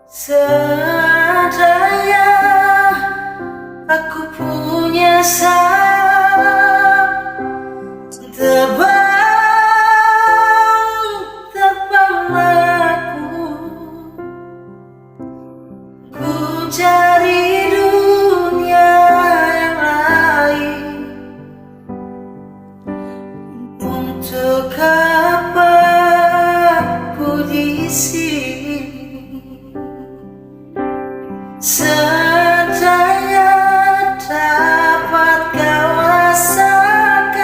Seandainya aku punya sayap terbang aku, ku cari dunia yang lain. Untuk apa ku di sini? Seandainya dapat kau rasakan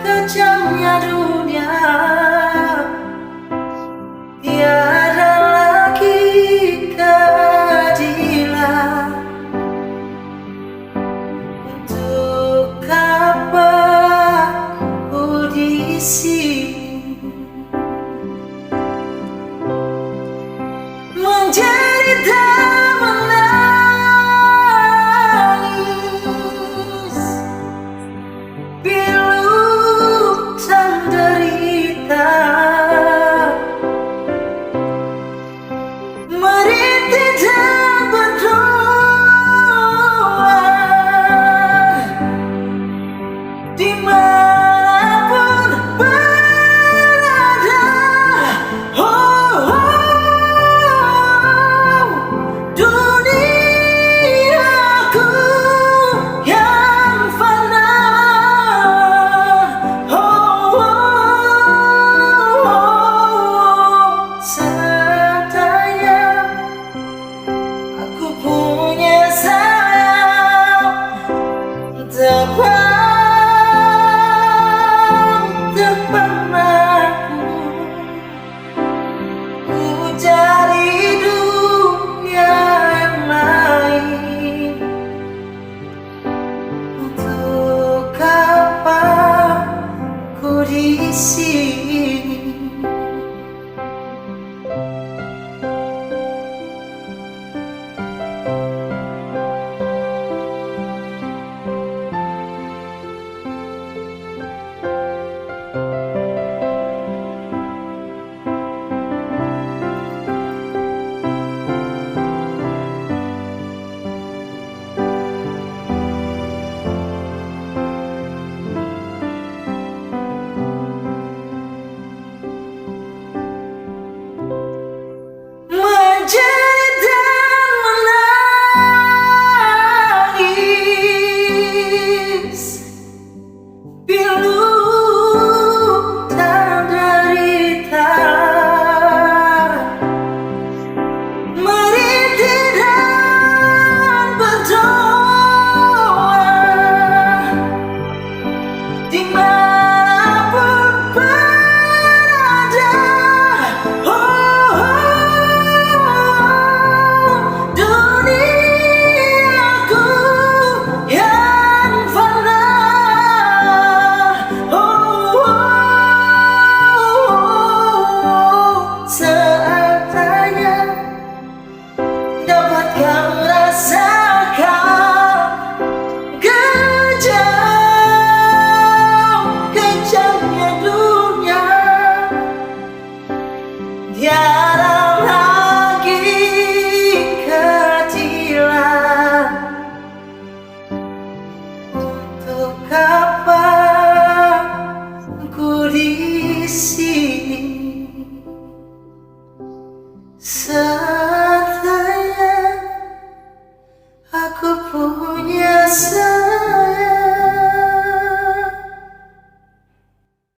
kejamnya dunia, tiada lagi keadilan. Untuk apa ku di sini? Menderita menangis, pilu dan derita, merintih dan berdoa dimanapun berada. Oh, duniaku yang fana. Seandainya aku punya sayap terbang aku, ku cari dunia yang lain. Untuk apa ku di sini?